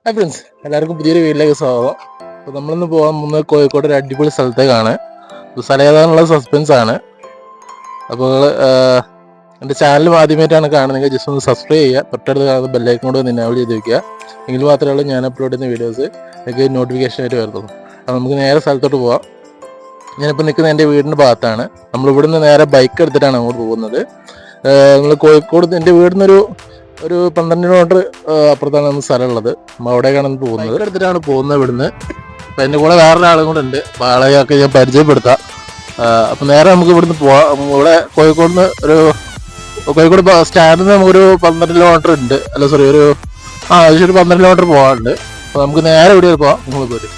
Hi friends, എല്ലാവർക്കും പുതിയൊരു വീട്ടിലേക്ക് സ്വാഗതം. അപ്പോൾ നമ്മളിന്ന് പോകാൻ പോകുന്നത് കോഴിക്കോട് ഒരു അടിപൊളി സ്ഥലത്തേക്കാണ്. സ്ഥലം ഏതാണെന്നുള്ള സസ്പെൻസ് ആണ്. അപ്പോൾ എൻ്റെ ചാനൽ ആദ്യമായിട്ടാണ് കാണുന്നത്, ജസ്റ്റ് ഒന്ന് സബ്സ്ക്രൈബ് ചെയ്യുക. തൊട്ടടുത്ത് കാണുന്ന ബെല്ലൈക്കൺ കൂടെ ഒന്ന് എനേബിൾ ചെയ്ത് വയ്ക്കുക. എങ്കിൽ മാത്രമേ ഉള്ളൂ ഞാൻ അപ്ലോഡ് ചെയ്യുന്ന വീഡിയോസ് എനിക്ക് നോട്ടിഫിക്കേഷൻ ആയിട്ട് വരത്തുള്ളൂ. അപ്പോൾ നമുക്ക് നേരെ സ്ഥലത്തോട്ട് പോവാം. ഞാനിപ്പോൾ നിൽക്കുന്നത് എൻ്റെ വീടിൻ്റെ ഭാഗത്താണ്. നമ്മളിവിടെ നിന്ന് നേരെ ബൈക്ക് എടുത്തിട്ടാണ് അങ്ങോട്ട് പോകുന്നത്. നമ്മൾ കോഴിക്കോട് എൻ്റെ വീടിൽ നിന്നൊരു 12 കിലോമീറ്റർ അപ്പുറത്താണ് നമ്മൾ സ്ഥലമുള്ളത്. നമ്മൾ അവിടേക്കാണ് പോകുന്നത്. ബൈക്ക് എടുത്തിട്ടാണ് പോകുന്നത് ഇവിടുന്ന്. അപ്പം എൻ്റെ കൂടെ വേറൊരാളും കൂടെ ഉണ്ട്. അപ്പോൾ ആളെയൊക്കെ ഞാൻ പരിചയപ്പെടുത്താം. അപ്പം നേരെ നമുക്ക് ഇവിടുന്ന് പോവാം. ഇവിടെ കോഴിക്കോട് സ്റ്റാൻഡിൽ നിന്ന് നമുക്കൊരു 12 കിലോമീറ്റർ ഉണ്ട്. അല്ല സോറി, ഒരു 12 കിലോമീറ്റർ പോകാനുണ്ട്. അപ്പോൾ നമുക്ക് നേരെ ഇവിടെ പോവാം. നിങ്ങൾ പോരും.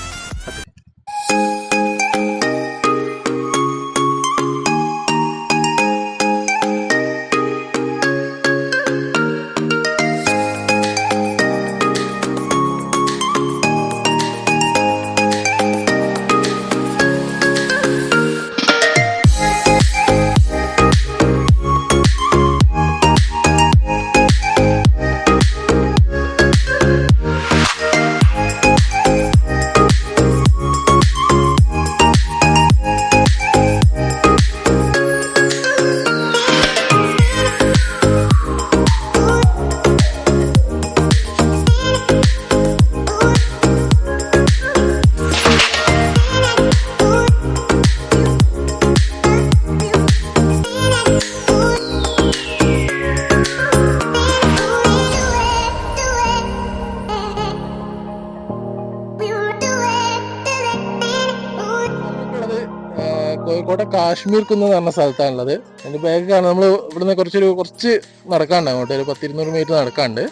കോഴിക്കോട്ടെ കാശ്മീർ കുന്ന് എന്ന് പറഞ്ഞ സ്ഥലത്താണുള്ളത്. എൻ്റെ ബാഗ് കാണാൻ നമ്മൾ ഇവിടുന്ന് കുറച്ച് നടക്കാണ്ട്, അങ്ങോട്ട് ഒരു 10-200 മീറ്റർ നടക്കാണ്ട്.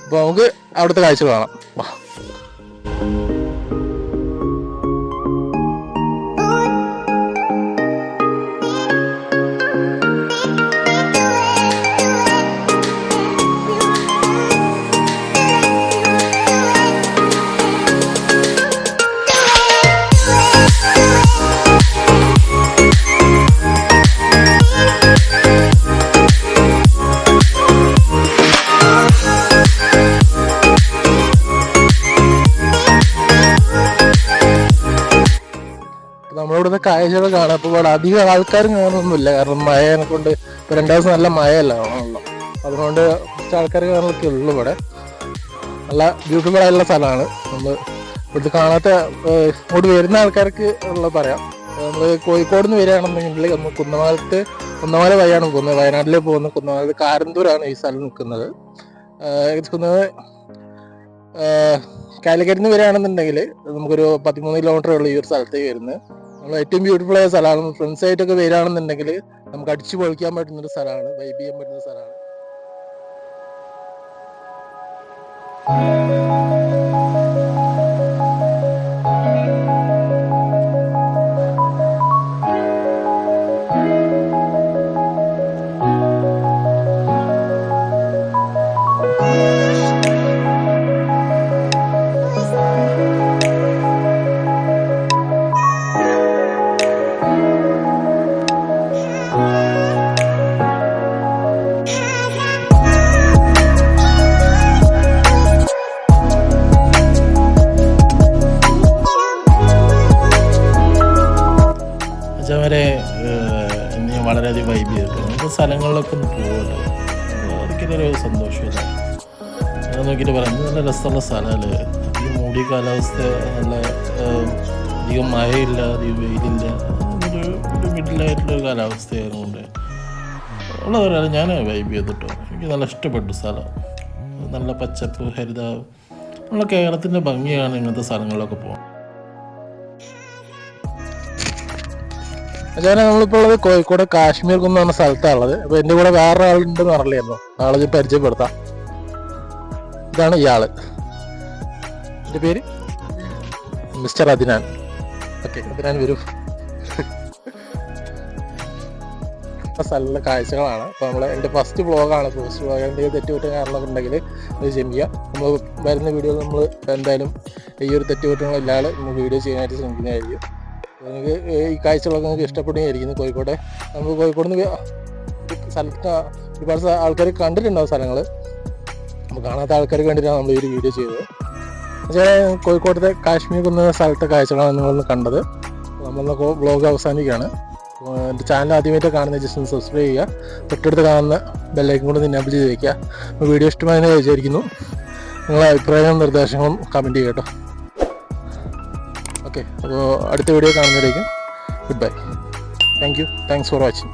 അപ്പോൾ നമുക്ക് അവിടുത്തെ കാഴ്ച കാണാം. നമ്മളിവിടുത്തെ കാഴ്ചകൾ കാണാം. അപ്പോൾ ഇവിടെ അധികം ആൾക്കാരും കാണുന്നൊന്നുമില്ല, കാരണം മഴയെ കൊണ്ട് ഇപ്പോൾ 2 ദിവസം നല്ല മഴയല്ല ആണല്ലോ. അതുകൊണ്ട് കുറച്ച് ആൾക്കാർ കാണാനൊക്കെ ഉള്ളു. ഇവിടെ നല്ല ബ്യൂട്ടിഫുൾ ആയിട്ടുള്ള സ്ഥലമാണ്. നമ്മൾ ഇവിടുത്തെ കാണാത്ത ഇങ്ങോട്ട് വരുന്ന ആൾക്കാർക്ക് ഉള്ള പറയാം. നമ്മൾ കോഴിക്കോട് നിന്ന് വരികയാണെന്നുണ്ടെങ്കിൽ നമ്മൾ കുന്നമല വഴിയാണ് പോകുന്നത്. വയനാട്ടിലേക്ക് പോകുന്ന കുന്നമല കാരന്തൂരാണ് ഈ സ്ഥലം നിൽക്കുന്നത്. കാലിക്കറ്റിൽ നിന്ന് വരികയാണെന്നുണ്ടെങ്കിൽ നമുക്കൊരു 13 കിലോമീറ്റർ ഉള്ള ഈ ഒരു സ്ഥലത്തേക്ക് വരുന്നത്. നമ്മൾ ഏറ്റവും ബ്യൂട്ടിഫുൾ ആയ സ്ഥലമാണ്. ഫ്രണ്ട്സ് ആയിട്ടൊക്കെ വരികയാണെന്നുണ്ടെങ്കിൽ നമുക്ക് അടിച്ചു പൊളിക്കാൻ പറ്റുന്നൊരു സ്ഥലമാണ്, വൈബ് ചെയ്യാൻ പറ്റുന്ന സ്ഥലമാണ്. വരെ ഞാൻ വളരെയധികം വൈബ് ചെയ്തിട്ടുണ്ട്. നമുക്ക് സ്ഥലങ്ങളിലൊക്കെ ഒന്ന് പോകുമല്ലോ, അതൊക്കെ സന്തോഷമില്ല. ഞാൻ നോക്കിയിട്ട് പറയാം, നല്ല രസമുള്ള സ്ഥലമല്ലേ. അധികം മൂടിയ കാലാവസ്ഥ, നല്ല അധികം മഴയില്ല, അധികം വെയിലില്ല, ഒരു മിഡിലായിട്ടുള്ളൊരു കാലാവസ്ഥയായതുകൊണ്ട് ഉള്ളത് പറയാതെ ഞാൻ വൈബ് ചെയ്തിട്ടോ. എനിക്ക് നല്ല ഇഷ്ടപ്പെട്ടു സ്ഥലം. നല്ല പച്ചപ്പ്, ഹരിതാവ്, നമ്മളെ കേരളത്തിൻ്റെ ഭംഗിയാണ് ഇങ്ങനത്തെ സ്ഥലങ്ങളിലൊക്കെ പോകാൻ. അച്ഛനെ നമ്മളിപ്പോൾ ഉള്ളത് കോഴിക്കോട് കാശ്മീർ കുന്ന് പറഞ്ഞ സ്ഥലത്താണുള്ളത്. അപ്പോൾ എൻ്റെ കൂടെ വേറെ ആളുണ്ടെന്ന് പറഞ്ഞില്ലായിരുന്നു, ആളെ ഞാൻ പരിചയപ്പെടുത്താം. ഇതാണ് ഇയാള്. എൻ്റെ പേര് മിസ്റ്റർ അദ്നാൻ. ഓക്കെ, അദ്നാൻ വരൂ. സ്ഥലമുള്ള കാഴ്ചകളാണ്. അപ്പോൾ നമ്മൾ എൻ്റെ ഫസ്റ്റ് വ്ളോഗാണ്. ഫസ്റ്റ് വ്ളോഗ് എന്തെങ്കിലും തെറ്റുകുറ്റം കാരണമൊക്കെ ഉണ്ടെങ്കിൽ അത് ക്ഷമിക്കുക. നമ്മൾ വരുന്ന വീഡിയോ നമ്മൾ എന്തായാലും ഈ ഒരു തെറ്റുകുറ്റങ്ങളില്ലാതെ നമ്മൾ വീഡിയോ ചെയ്യാനായിട്ട് ശ്രമിക്കുന്നതായിരിക്കും. നിങ്ങൾക്ക് ഈ കാഴ്ചകളൊക്കെ നിങ്ങൾക്ക് ഇഷ്ടപ്പെടുകയായിരിക്കുന്നു. കോഴിക്കോട്ടെ നമ്മൾ കോഴിക്കോട് നിന്ന് സ്ഥലത്ത് ഒരുപാട് ആൾക്കാർ കണ്ടിട്ടുണ്ടാവും സ്ഥലങ്ങൾ. അപ്പോൾ കാണാത്ത ആൾക്കാർക്ക് വേണ്ടിയിട്ടാണ് നമ്മൾ ഈ ഒരു വീഡിയോ ചെയ്തത്. കോഴിക്കോട്ടത്തെ കാശ്മീർ കുന്ന സ്ഥലത്തെ കാഴ്ചകളാണ് നിങ്ങളൊന്ന് കണ്ടത്. നമ്മളൊന്ന് വ്ളോഗ് അവസാനിക്കുകയാണ്. എൻ്റെ ചാനൽ ആദ്യമായിട്ട് കാണുന്ന ജസ്റ്റ് ഒന്ന് സബ്സ്ക്രൈബ് ചെയ്യുക, തൊട്ടടുത്ത് കാണുന്ന ബെല്ലൈക്കൻ കൂടെ എനേബിൾ ചെയ്ത് വയ്ക്കുക. വീഡിയോ ഇഷ്ടമായെന്ന് വിചാരിക്കുന്നു. നിങ്ങളുടെ അഭിപ്രായങ്ങളും നിർദ്ദേശങ്ങളും കമൻറ്റ് ചെയ്യുക കേട്ടോ. ഓക്കെ, അപ്പോൾ അടുത്ത വീഡിയോ കാണുന്നതിലേക്കും goodbye. Thanks for watching.